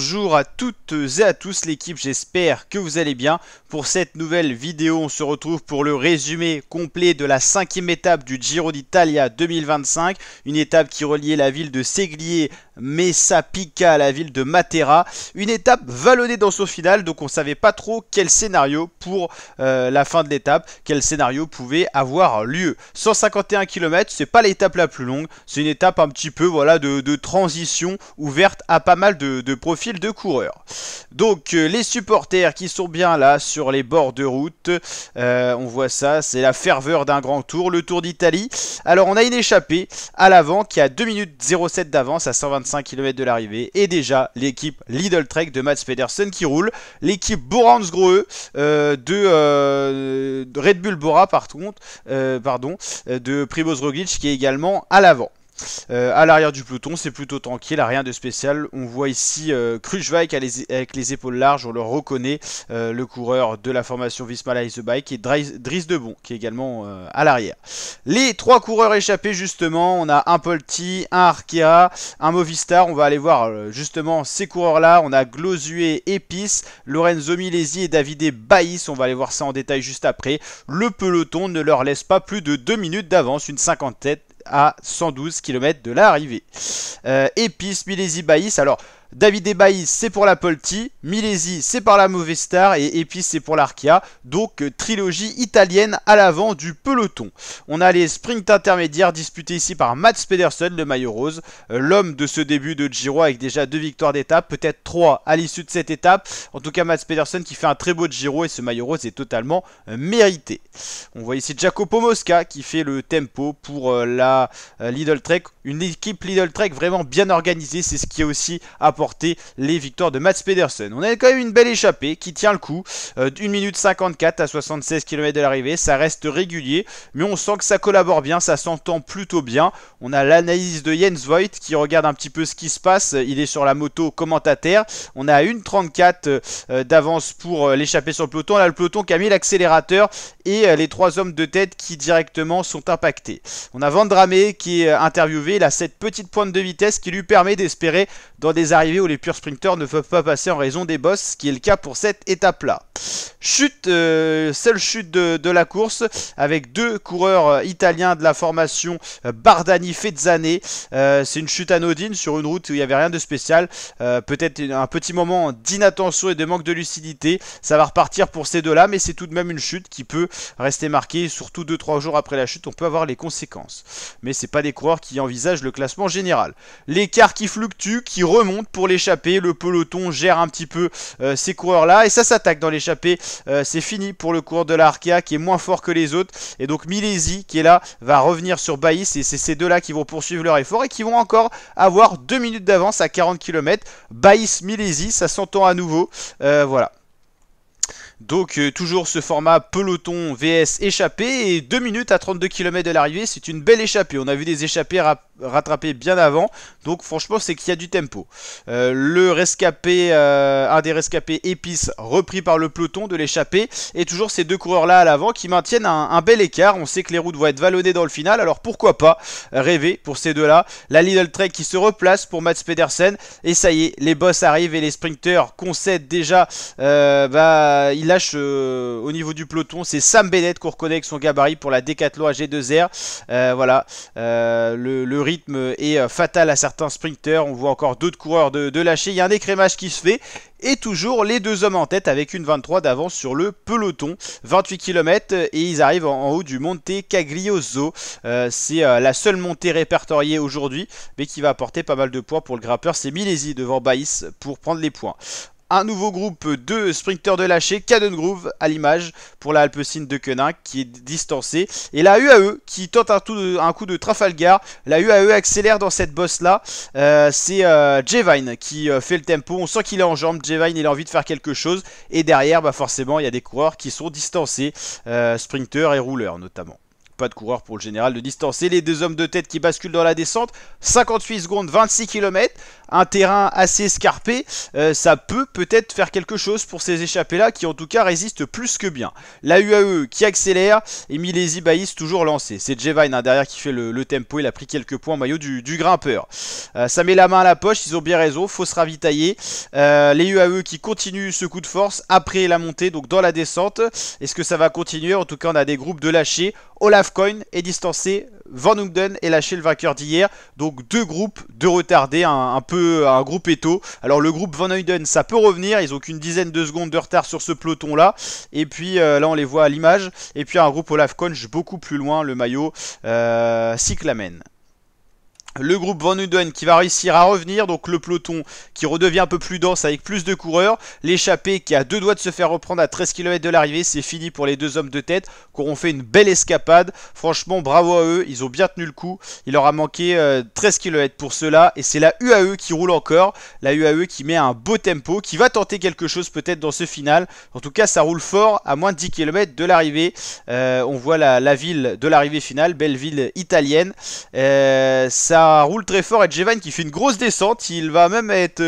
Bonjour à toutes et à tous l'équipe, j'espère que vous allez bien. Pour cette nouvelle vidéo, on se retrouve pour le résumé complet de la 5e étape du Giro d'Italia 2025. Une étape qui reliait la ville de Seglie Messa Pica à la ville de Matera. Une étape vallonnée dans son final, donc on ne savait pas trop quel scénario pour la fin de l'étape, quel scénario pouvait avoir lieu. 151 km, c'est pas l'étape la plus longue, c'est une étape un petit peu voilà, de transition ouverte à pas mal de profils de coureurs. Donc les supporters qui sont bien là sur les bords de route, on voit ça, c'est la ferveur d'un grand tour, le Tour d'Italie. Alors on a une échappée à l'avant qui a 2 minutes 07 d'avance à 125 km de l'arrivée, et déjà l'équipe Lidl Trek de Mads Pedersen qui roule, l'équipe Boransgrohe de Red Bull Bora par contre, de Primož Roglic qui est également à l'avant. À l'arrière du peloton, c'est plutôt tranquille, rien de spécial. On voit ici Kruijswijk avec les épaules larges, on le reconnaît, le coureur de la formation Visma Lease Bike, et Dries de Bon qui est également à l'arrière. Les trois coureurs échappés justement, on a un Polti, un Arkea, un Movistar. On va aller voir justement ces coureurs là. On a Glosue Epis, Lorenzo Milesi et Davide Baïs. On va aller voir ça en détail juste après. Le peloton ne leur laisse pas plus de 2 minutes d'avance, une 57 à 112 km de l'arrivée. Epis, Milesi, Baïs. Alors Davide Baïs c'est pour la Polti, Milesi c'est par la Movistar et Epis c'est pour l'Arkea. Donc trilogie italienne à l'avant du peloton. On a les sprints intermédiaires disputés ici par Mads Pedersen, le maillot rose, l'homme de ce début de Giro avec déjà 2 victoires d'étape, peut-être 3 à l'issue de cette étape. En tout cas Mads Pedersen qui fait un très beau Giro et ce maillot rose est totalement mérité. On voit ici Jacopo Mosca qui fait le tempo pour la Lidl Trek. Une équipe Lidl Trek vraiment bien organisée, c'est ce qui a aussi apporté les victoires de Mads Pedersen. On a quand même une belle échappée qui tient le coup, 1 minute 54 à 76 km de l'arrivée, ça reste régulier, mais on sent que ça collabore bien, ça s'entend plutôt bien. On a l'analyse de Jens Voigt qui regarde un petit peu ce qui se passe, il est sur la moto commentateur. On a 1,34 d'avance pour l'échappée sur le peloton. Là le peloton qui a mis l'accélérateur et les trois hommes de tête qui directement sont impactés. On a Vandrame qui est interviewé, il a cette petite pointe de vitesse qui lui permet d'espérer dans des arrivées où les purs sprinteurs ne peuvent pas passer en raison des bosses, ce qui est le cas pour cette étape là. Chute, seule chute de la course avec deux coureurs italiens de la formation Bardani Fezzane. C'est une chute anodine sur une route où il n'y avait rien de spécial, peut-être un petit moment d'inattention et de manque de lucidité. Ça va repartir pour ces deux là, mais c'est tout de même une chute qui peut rester marquée, surtout 2-3 jours après la chute on peut avoir les conséquences, mais c'est pas des coureurs qui envisagent le classement général. L'écart qui fluctue, qui remonte pour l'échappée, le peloton gère un petit peu ces coureurs là et ça s'attaque dans l'échappée. C'est fini pour le coureur de l'Arkea qui est moins fort que les autres, et donc Milesi qui est là va revenir sur Baïs, et c'est ces deux là qui vont poursuivre leur effort et qui vont encore avoir 2 minutes d'avance à 40 km. Baïs, Milesi, ça s'entend à nouveau, voilà. Donc toujours ce format peloton vs échappée, et 2 minutes à 32 km de l'arrivée, c'est une belle échappée. On a vu des échappées rattrapées bien avant, donc franchement c'est qu'il y a du tempo. Le rescapé, un des rescapés Epis repris par le peloton de l'échappée, et toujours ces deux coureurs là à l'avant qui maintiennent un bel écart. On sait que les routes vont être vallonnées dans le final, alors pourquoi pas rêver pour ces deux là. La Lidl Trek qui se replace pour Mads Pedersen, et ça y est, les boss arrivent et les sprinters concèdent déjà. Il lâche au niveau du peloton, c'est Sam Bennett qu'on reconnaît avec son gabarit pour la Decathlon AG2R. Voilà, le rythme est fatal à certains sprinters. On voit encore d'autres coureurs de lâcher. Il y a un écrémage qui se fait, et toujours les deux hommes en tête avec une 23 d'avance sur le peloton. 28 km et ils arrivent en haut du Monte Caglioso. C'est la seule montée répertoriée aujourd'hui, mais qui va apporter pas mal de points pour le grimpeur. C'est Milesi devant Baïs pour prendre les points. Un nouveau groupe de sprinteurs de lâcher, Caden Groove à l'image pour la Alpecin de Koenig qui est distancée. Et la UAE qui tente un coup de Trafalgar. La UAE accélère dans cette bosse là. C'est Jevine qui fait le tempo. On sent qu'il est en jambes. Jevine il a envie de faire quelque chose. Et derrière forcément il y a des coureurs qui sont distancés, sprinteurs et rouleurs notamment. pas de coureur pour le général de distancer. Les deux hommes de tête qui basculent dans la descente. 58 secondes, 26 km. Un terrain assez escarpé. Ça peut-être faire quelque chose pour ces échappés-là qui en tout cas résistent plus que bien. La UAE qui accélère et Milesi Baïs toujours lancé. C'est Jevine derrière qui fait le tempo. Il a pris quelques points en maillot du grimpeur. Ça met la main à la poche. Ils ont bien raison. Faut se ravitailler. Les UAE qui continuent ce coup de force après la montée, donc dans la descente. Est-ce que ça va continuer? En tout cas, on a des groupes de lâchés. Olaf Coin est distancé. Van Hungden est lâché, le vainqueur d'hier. Donc deux groupes de retardés, un groupe étau. Alors le groupe Van Hungden, ça peut revenir. Ils ont qu'une dizaine de secondes de retard sur ce peloton-là. Et puis là, on les voit à l'image. Et puis un groupe Olaf Coin beaucoup plus loin, le maillot Cyclamen. Le groupe Van Hungden qui va réussir à revenir, donc le peloton qui redevient un peu plus dense avec plus de coureurs. L'échappée qui a deux doigts de se faire reprendre à 13 km de l'arrivée, c'est fini pour les deux hommes de tête qui auront fait une belle escapade. Franchement, bravo à eux, ils ont bien tenu le coup. Il leur a manqué 13 km pour cela et c'est la UAE qui roule encore. La UAE qui met un beau tempo, qui va tenter quelque chose peut-être dans ce final. En tout cas, ça roule fort à moins de 10 km de l'arrivée. On voit la ville de l'arrivée finale, belle ville italienne. Ça roule très fort et Jevine qui fait une grosse descente. Il va même être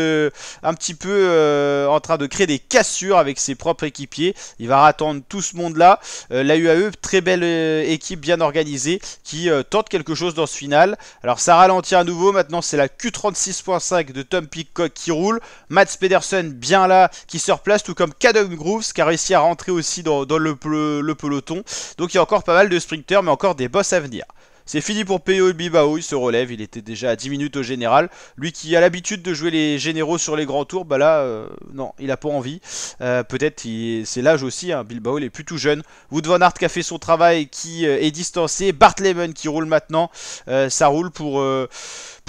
un petit peu en train de créer des cassures avec ses propres équipiers. Il va attendre tout ce monde là. La UAE, très belle équipe bien organisée qui tente quelque chose dans ce final. Alors ça ralentit à nouveau. Maintenant c'est la Q36.5 de Tom Pidcock qui roule. Mats Pedersen bien là qui se replace, tout comme Cadum Groves qui a réussi à rentrer aussi dans le peloton. Donc il y a encore pas mal de sprinters mais encore des boss à venir. C'est fini pour Pello Bilbao, il se relève, il était déjà à 10 minutes au général. Lui qui a l'habitude de jouer les généraux sur les grands tours, bah là, non, il a pas envie. Peut-être c'est l'âge aussi, hein. Bilbao il est plus tout jeune. Wout van Aert qui a fait son travail, qui est distancé. Bart Lehman qui roule maintenant, ça roule pour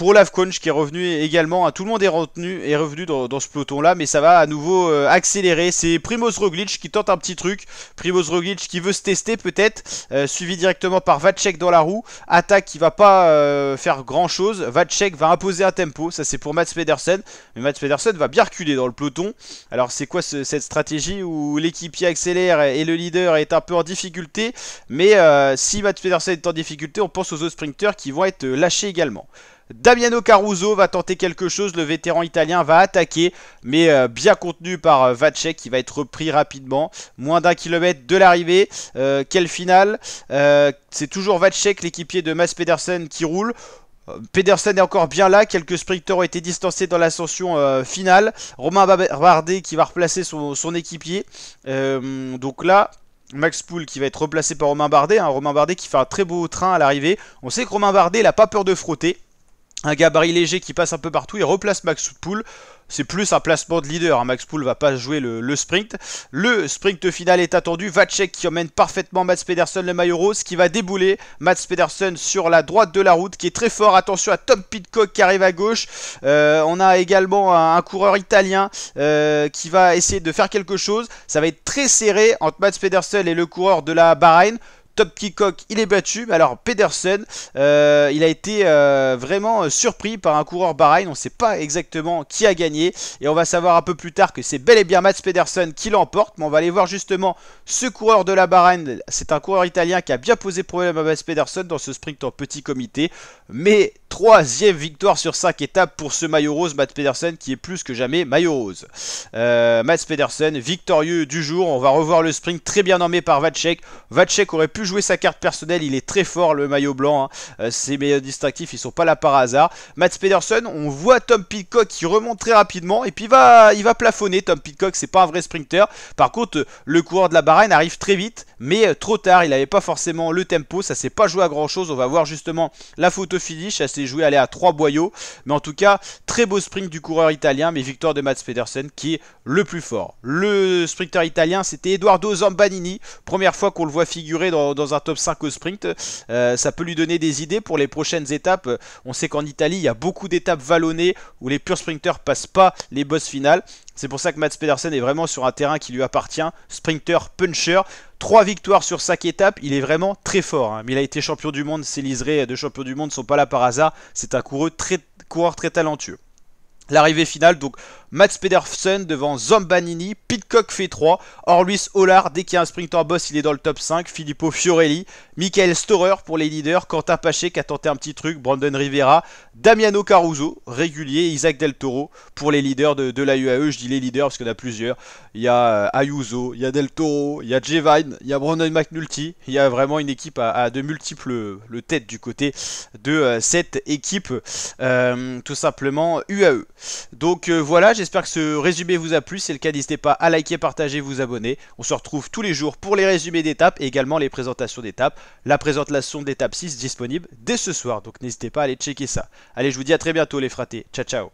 Olaf Koen qui est revenu également, hein. Tout le monde est revenu dans ce peloton là, mais ça va à nouveau accélérer. C'est Primoz Roglic qui tente un petit truc. Primoz Roglic qui veut se tester peut-être, suivi directement par Vacek dans la roue. Attaque qui va pas faire grand chose. Vacek va imposer un tempo, ça c'est pour Mats Pedersen, mais Mats Pedersen va bien reculer dans le peloton. Alors c'est quoi cette stratégie où l'équipier accélère et le leader est un peu en difficulté? Mais si Mats Pedersen est en difficulté, on pense aux autres sprinters qui vont être lâchés également. Damiano Caruso va tenter quelque chose, le vétéran italien va attaquer, mais bien contenu par Vacek qui va être repris rapidement. Moins d'1 kilomètre de l'arrivée. Quel final? C'est toujours Vacek, l'équipier de Mats Pedersen, qui roule. Pedersen est encore bien là, quelques sprinters ont été distancés dans l'ascension finale. Romain Bardet qui va replacer son équipier. Donc là, Max Poole qui va être replacé par Romain Bardet, hein. Romain Bardet qui fait un très beau train à l'arrivée. On sait que Romain Bardet il n'a pas peur de frotter. Un gabarit léger qui passe un peu partout, il replace Max Poole. C'est plus un placement de leader, hein. Max Poole va pas jouer le sprint. Le sprint final est attendu. Vacek qui emmène parfaitement Mats Pedersen, le maillot rose, qui va débouler Mats Pedersen sur la droite de la route, qui est très fort. Attention à Tom Pidcock qui arrive à gauche. On a également un coureur italien qui va essayer de faire quelque chose. Ça va être très serré entre Mats Pedersen et le coureur de la Bahreïn. Tom Pidcock il est battu, mais alors Pedersen il a été vraiment surpris par un coureur Bahreïn. On ne sait pas exactement qui a gagné et on va savoir un peu plus tard que c'est bel et bien Mats Pedersen qui l'emporte. Mais on va aller voir justement ce coureur de la Bahreïn. C'est un coureur italien qui a bien posé problème à Mats Pedersen dans ce sprint en petit comité, mais troisième victoire sur 5 étapes pour ce maillot rose, Mats Pedersen qui est plus que jamais maillot rose. Mats Pedersen victorieux du jour. On va revoir le sprint très bien nommé par Vacek. Vacek aurait pu jouer sa carte personnelle, il est très fort le maillot blanc, hein. Ces meilleurs distractifs ils sont pas là par hasard. Mats Pedersen, on voit Tom Pidcock qui remonte très rapidement et puis il va plafonner. Tom Pidcock c'est pas un vrai sprinter. Par contre le coureur de la Bahreïn arrive très vite mais trop tard, il n'avait pas forcément le tempo, ça s'est pas joué à grand chose. On va voir justement la photo finish, ça s'est joué aller à 3 boyaux, mais en tout cas très beau sprint du coureur italien, mais victoire de Mats Pedersen qui est le plus fort. Le sprinter italien c'était Edoardo Zambanini, première fois qu'on le voit figurer dans un top 5 au sprint. Ça peut lui donner des idées pour les prochaines étapes. On sait qu'en Italie il y a beaucoup d'étapes vallonnées où les purs sprinters passent pas les bosses finales. C'est pour ça que Mats Pedersen est vraiment sur un terrain qui lui appartient, sprinter, puncher. 3 victoires sur 5 étapes, il est vraiment très fort, hein. Mais il a été champion du monde, ses liserés de champion du monde ne sont pas là par hasard. C'est un coureur très talentueux. L'arrivée finale, donc Mats Pedersen devant Zambanini, Pidcock fait 3, Orluis Hollard, dès qu'il y a un sprinter boss, il est dans le top 5, Filippo Fiorelli, Michael Storer pour les leaders, Quentin Paché qui a tenté un petit truc, Brandon Rivera, Damiano Caruso, régulier, Isaac Del Toro pour les leaders de la UAE. Je dis les leaders parce qu'il y en a plusieurs. Il y a Ayuso, il y a Del Toro, il y a Jevine, il y a Brandon McNulty. Il y a vraiment une équipe à de multiples têtes du côté de cette équipe, tout simplement UAE. Donc voilà, j'espère que ce résumé vous a plu. Si c'est le cas, n'hésitez pas à liker, partager, vous abonner. On se retrouve tous les jours pour les résumés d'étapes et également les présentations d'étapes. La présentation d'étape 6 disponible dès ce soir, donc n'hésitez pas à aller checker ça. Allez, je vous dis à très bientôt les fratés. Ciao, ciao.